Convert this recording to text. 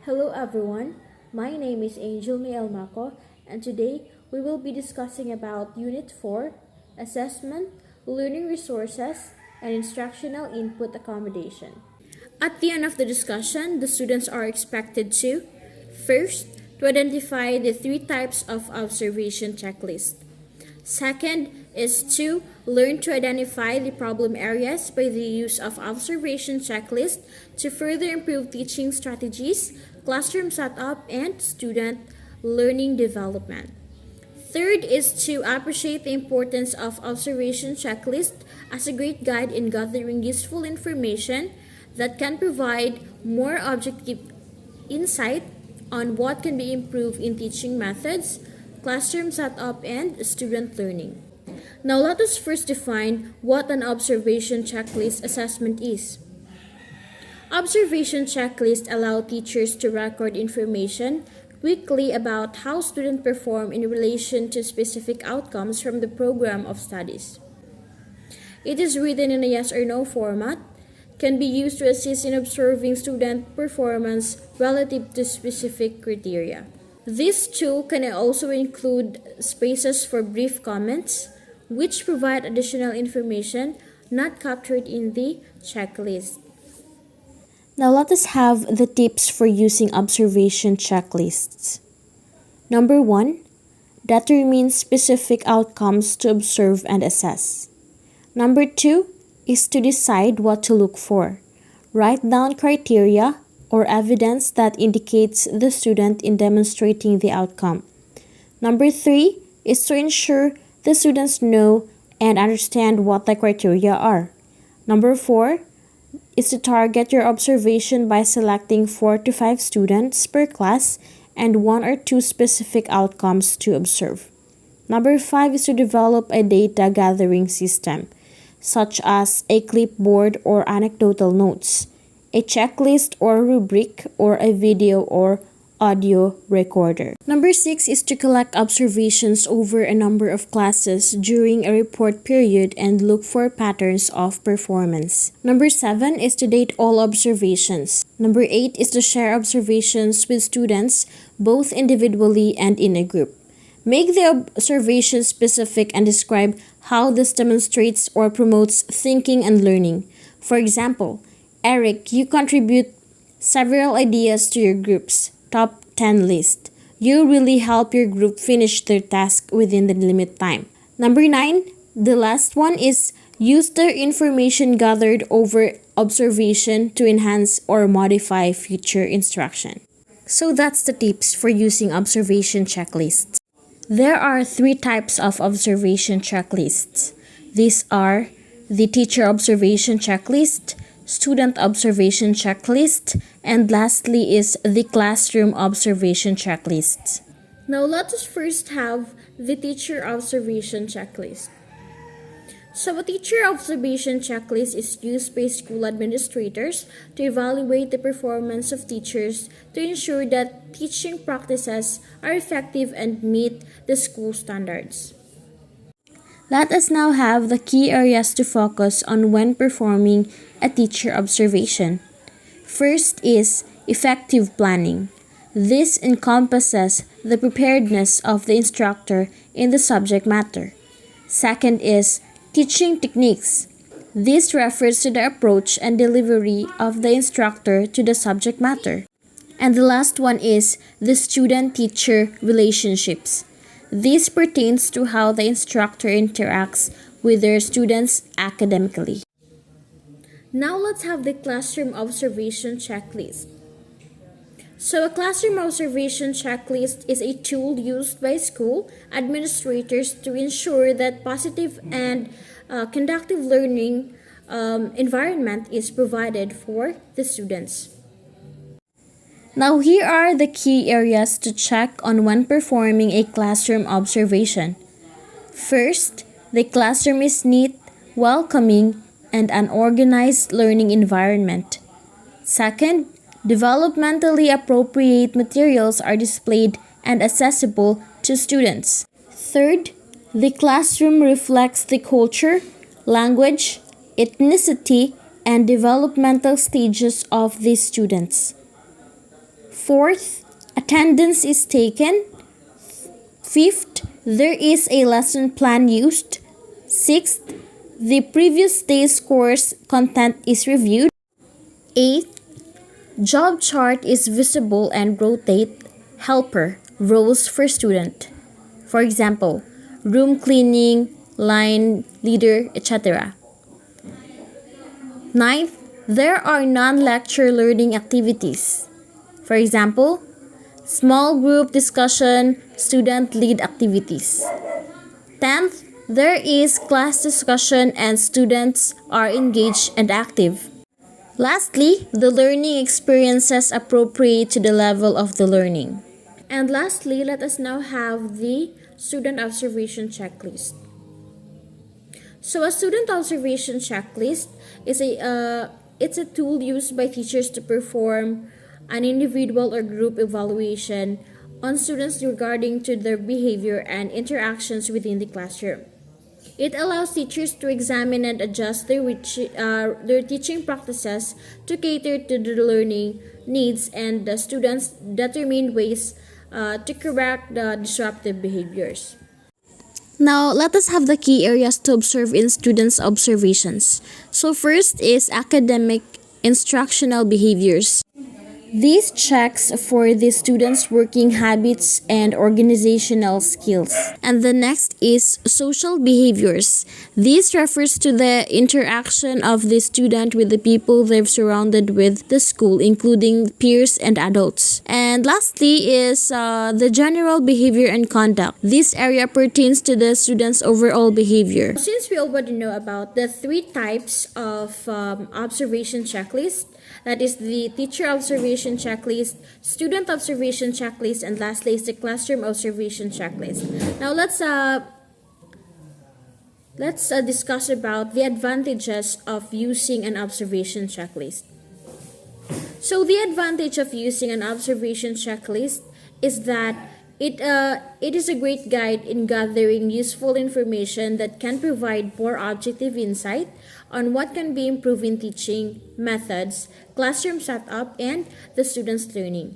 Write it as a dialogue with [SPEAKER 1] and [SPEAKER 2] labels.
[SPEAKER 1] Hello everyone, my name is Angel Mako, and today we will be discussing about Unit 4, Assessment, Learning Resources, and Instructional Input Accommodation. At the end of the discussion, the students are expected to first, to identify the three types of observation checklist. Second is to learn to identify the problem areas by the use of observation checklist to further improve teaching strategies, classroom setup, and student learning development. Third is to appreciate the importance of observation checklist as a great guide in gathering useful information that can provide more objective insight on what can be improved in teaching methods, classroom setup, and student learning. Now let us first define what an observation checklist assessment is. Observation checklists allow teachers to record information quickly about how students perform in relation to specific outcomes from the program of studies. It is written in a yes or no format, can be used to assist in observing student performance relative to specific criteria. This tool can also include spaces for brief comments, which provide additional information not captured in the checklist. Now let us have the tips for using observation checklists. Number 1, determine specific outcomes to observe and assess. Number 2 is to decide what to look for. Write down criteria or evidence that indicates the student in demonstrating the outcome. Number 3 is to ensure the students know and understand what the criteria are. Number 4 is to target your observation by selecting 4 to 5 students per class and 1 or 2 specific outcomes to observe. Number 5 is to develop a data gathering system, such as a clipboard or anecdotal notes, a checklist or rubric, or a video or audio recorder. Number 6 is to collect observations over a number of classes during a report period and look for patterns of performance. Number 7 is to date all observations. Number 8 is to share observations with students both individually and in a group. Make the observation specific and describe how this demonstrates or promotes thinking and learning. For example, Eric, you contribute several ideas to your group's top 10 list. You really help your group finish their task within the limit time. Number 9, the last one is use the information gathered over observation to enhance or modify future instruction. So that's the tips for using observation checklists. There are 3 types of observation checklists. These are the teacher observation checklist, student observation checklist, and lastly is the classroom observation checklist. Now let us first have the teacher observation checklist. So a teacher observation checklist is used by school administrators to evaluate the performance of teachers to ensure that teaching practices are effective and meet the school standards. Let us now have the key areas to focus on when performing a teacher observation. First is effective planning. This encompasses the preparedness of the instructor in the subject matter. Second is teaching techniques. This refers to the approach and delivery of the instructor to the subject matter. And the last one is the student-teacher relationships. This pertains to how the instructor interacts with their students academically. Now let's have the classroom observation checklist. So a classroom observation checklist is a tool used by school administrators to ensure that positive and conductive learning environment is provided for the students. Now here are the key areas to check on when performing a classroom observation. First, the classroom is neat, welcoming, and an organized learning environment. Second, developmentally appropriate materials are displayed and accessible to students. Third, the classroom reflects the culture, language, ethnicity, and developmental stages of the students. Fourth, attendance is taken. Fifth, there is a lesson plan used. Sixth, the previous day's course content is reviewed. Eighth, job chart is visible and rotate helper roles for student. For example, room cleaning, line leader, etc. Ninth, there are non-lecture learning activities. For example, small group discussion, student lead activities. 10th, there is class discussion and students are engaged and active. Lastly, the learning experiences appropriate to the level of the learning. And lastly, let us now have the student observation checklist. So a student observation checklist is it's a tool used by teachers to perform an individual or group evaluation on students regarding to their behavior and interactions within the classroom. It allows teachers to examine and adjust their teaching practices to cater to the learning needs and the students' determined ways to correct the disruptive behaviors. Now, let us have the key areas to observe in students' observations. So first is academic instructional behaviors. These checks for the students' working habits and organizational skills. And the next is social behaviors. This refers to the interaction of the student with the people they've surrounded with the school, including peers and adults. And lastly is the general behavior and conduct. This area pertains to the student's overall behavior. Since we already know about the three types of observation checklist, that is the teacher observation checklist, student observation checklist, and lastly is the classroom observation checklist. Now let's discuss about the advantages of using an observation checklist. So the advantage of using an observation checklist is that it is a great guide in gathering useful information that can provide more objective insight on what can be improved in teaching methods, classroom setup, and the students' learning.